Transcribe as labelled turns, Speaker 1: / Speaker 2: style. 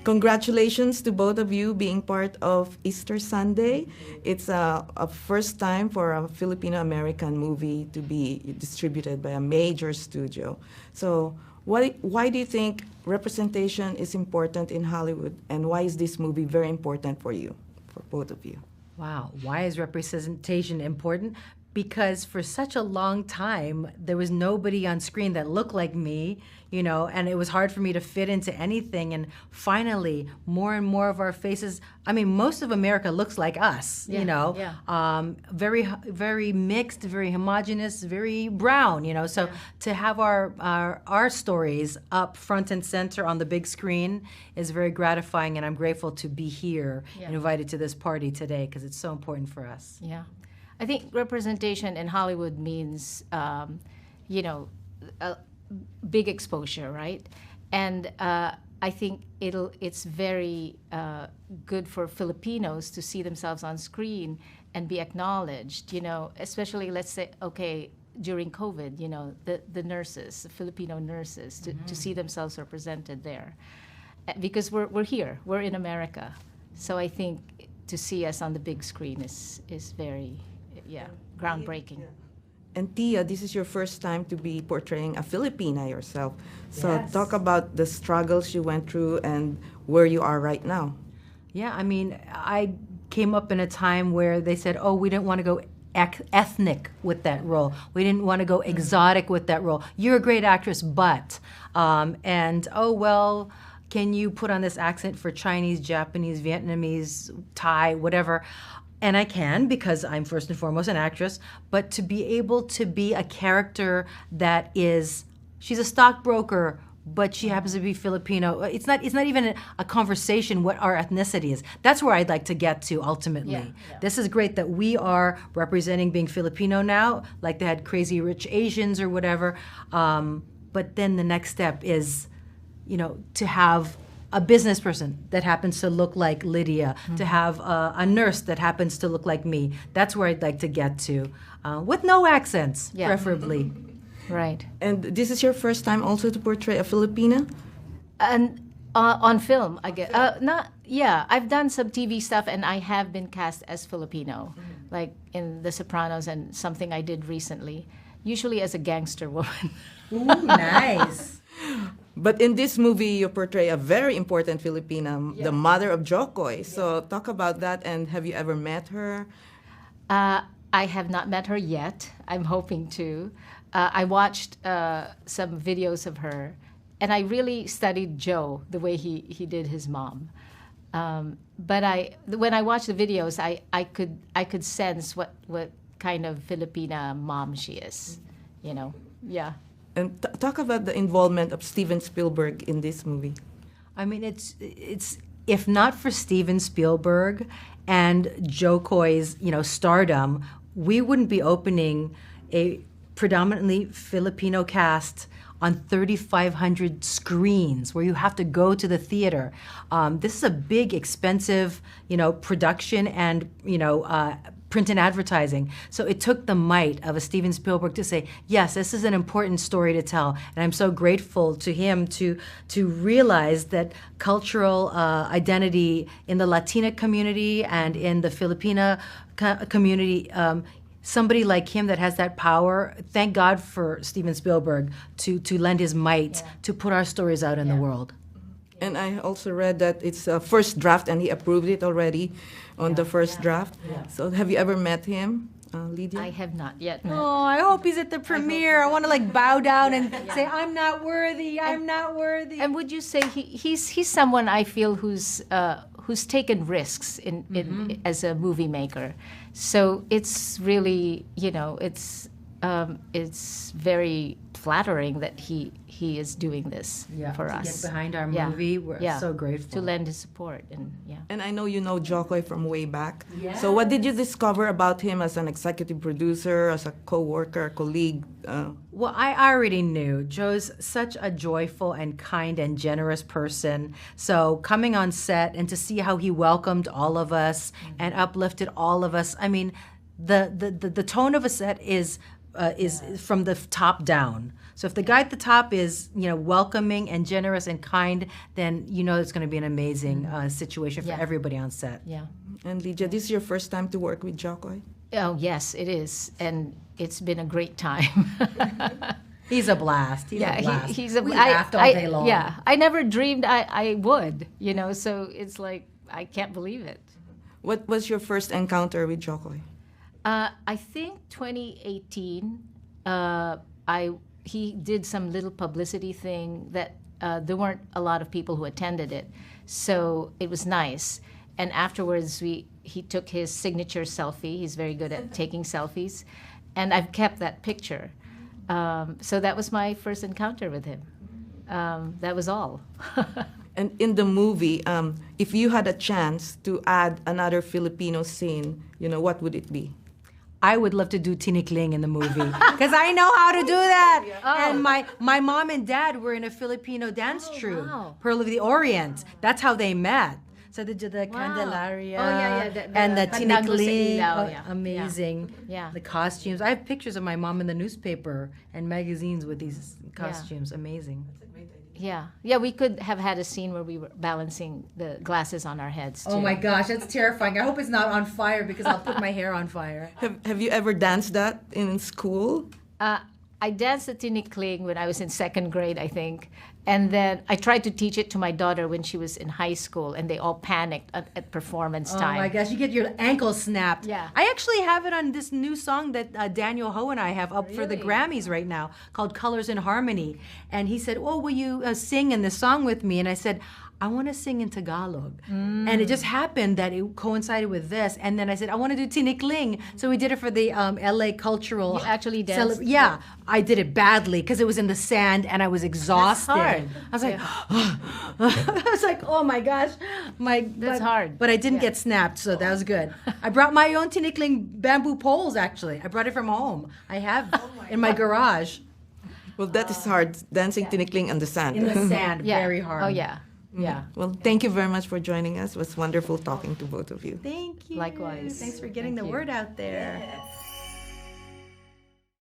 Speaker 1: Congratulations to both of you being part of Easter Sunday. It's a first time for a Filipino-American movie to be distributed by a major studio. So why do you think representation is important in Hollywood, and why is this movie very important for you, for both of you?
Speaker 2: Wow, why is representation important? Because for such a long time, there was nobody on screen that looked like me, and it was hard for me to fit into anything. And finally, more and more of our faces, most of America looks like us, very, very mixed, very homogenous, very brown, So to have our stories up front and center on the big screen is very gratifying, and I'm grateful to be here and invited to this party today because it's so important for us.
Speaker 3: Yeah. I think representation in Hollywood means, big exposure, right? And I think it's very good for Filipinos to see themselves on screen and be acknowledged, especially, let's say, during COVID, the nurses, the Filipino nurses, to see themselves represented there. Because we're here, we're in America. So I think to see us on the big screen is very, groundbreaking.
Speaker 1: Yeah. And Tia, this is your first time to be portraying a Filipina yourself. So
Speaker 2: Yes.
Speaker 1: Talk about the struggles you went through and where you are right now.
Speaker 2: Yeah, I came up in a time where they said, oh, we didn't want to go ethnic with that role. We didn't want to go exotic with that role. You're a great actress, but, can you put on this accent for Chinese, Japanese, Vietnamese, Thai, whatever? And I can, because I'm first and foremost an actress, but to be able to be a character that she's a stockbroker, but she happens to be Filipino. It's not even a conversation what our ethnicity is. That's where I'd like to get to ultimately.
Speaker 3: Yeah.
Speaker 2: This is great that we are representing being Filipino now, like they had Crazy Rich Asians or whatever. But then the next step is, to have a business person that happens to look like Lydia, to have a nurse that happens to look like me. That's where I'd like to get to, with no accents, preferably.
Speaker 3: Right.
Speaker 1: And this is your first time also to portray a Filipina?
Speaker 3: And on film, I guess. I've done some TV stuff, and I have been cast as Filipino, like in The Sopranos and something I did recently, usually as a gangster woman.
Speaker 2: Ooh, nice.
Speaker 1: But in this movie, you portray a very important Filipina, the mother of Jokoy. So talk about that, and have you ever met her?
Speaker 3: I have not met her yet. I'm hoping to. I watched some videos of her, and I really studied Joe the way he did his mom. But when I watched the videos, I could sense what kind of Filipina mom she is. Yeah.
Speaker 1: And talk about the involvement of Steven Spielberg in this movie.
Speaker 2: It's if not for Steven Spielberg and Jokoy's, stardom, we wouldn't be opening a predominantly Filipino cast on 3,500 screens where you have to go to the theater. This is a big, expensive, production and, print and advertising. So it took the might of a Steven Spielberg to say, yes, this is an important story to tell. And I'm so grateful to him to realize that cultural identity in the Latina community and in the Filipina community, somebody like him that has that power, thank God for Steven Spielberg to lend his might to put our stories out in the world.
Speaker 1: And I also read that it's a first draft, and he approved it already on the first draft. Yeah. So have you ever met him, Lydia?
Speaker 3: I have not yet met.
Speaker 2: Oh, I hope he's at the premiere. I want to bow down and say, I'm not worthy, I'm not worthy.
Speaker 3: And would you say he's someone I feel who's taken risks in as a movie maker? So it's really, it's very flattering that he is doing this for us.
Speaker 2: To get behind our movie, we're so grateful.
Speaker 3: To lend his support,
Speaker 1: And I know you know Jokoy from way back. Yes. So what did you discover about him as an executive producer, as a co-worker, colleague?
Speaker 2: Well, I already knew. Joe's such a joyful and kind and generous person. So coming on set and to see how he welcomed all of us and uplifted all of us, the tone of a set is from the top down. So if the guy at the top is, welcoming and generous and kind, then it's going to be an amazing situation for
Speaker 3: Yeah.
Speaker 2: everybody on set.
Speaker 3: Yeah.
Speaker 1: And Lydia, this is your first time to work with Jokoy?
Speaker 3: Oh, yes, it is. And it's been a great time.
Speaker 2: He's a blast. He's a blast.
Speaker 3: He's a
Speaker 2: We
Speaker 3: I-
Speaker 2: laughed all
Speaker 3: I-
Speaker 2: day long.
Speaker 3: Yeah, I never dreamed I would, so it's like, I can't believe it.
Speaker 1: What was your first encounter with Jokoy?
Speaker 3: I think 2018, he did some little publicity thing that there weren't a lot of people who attended it, so it was nice. And afterwards, he took his signature selfie. He's very good at taking selfies, and I've kept that picture. So that was my first encounter with him. That was all.
Speaker 1: And in the movie, if you had a chance to add another Filipino scene, what would it be?
Speaker 2: I would love to do tinikling in the movie because I know how to do that. And my mom and dad were in a Filipino dance troupe,
Speaker 3: wow.
Speaker 2: Pearl of the Orient. That's how they met. So they did the Candelaria and the
Speaker 3: Pandango sa
Speaker 2: tinikling.
Speaker 3: ilaw, yeah.
Speaker 2: Amazing.
Speaker 3: Yeah.
Speaker 2: The costumes. I have pictures of my mom in the newspaper and magazines with these costumes. Amazing.
Speaker 3: Yeah, we could have had a scene where we were balancing the glasses on our heads too.
Speaker 2: Oh my gosh, that's terrifying. I hope it's not on fire because I'll put my hair on fire.
Speaker 1: Have you ever danced that in school?
Speaker 3: I danced the tinikling when I was in second grade, I think. And then I tried to teach it to my daughter when she was in high school, and they all panicked at performance time.
Speaker 2: Oh my gosh, you get your ankle snapped.
Speaker 3: Yeah.
Speaker 2: I actually have it on this new song that Daniel Ho and I have up for the Grammys right now called Colors in Harmony. And he said, will you sing in this song with me? And I said, I want to sing in Tagalog. And it just happened that it coincided with this. And then I said, I want to do tinikling. So we did it for the LA Cultural.
Speaker 3: You actually danced?
Speaker 2: Yeah, I did it badly because it was in the sand and I was exhausted.
Speaker 3: hard.
Speaker 2: I was like, I was like, oh my gosh.
Speaker 3: That's hard.
Speaker 2: But I didn't get snapped, so that was good. I brought my own tinikling bamboo poles, actually. I brought it from home. I have in my garage.
Speaker 1: Well, that is hard, dancing tinikling on the sand.
Speaker 2: In the sand,
Speaker 3: Yeah.
Speaker 2: very hard.
Speaker 3: Oh yeah. Yeah.
Speaker 1: Well, thank you very much for joining us. It was wonderful talking to both of you.
Speaker 2: Thank you.
Speaker 3: Likewise.
Speaker 2: Thanks for getting
Speaker 3: Thank
Speaker 2: the
Speaker 3: you.
Speaker 2: word out there.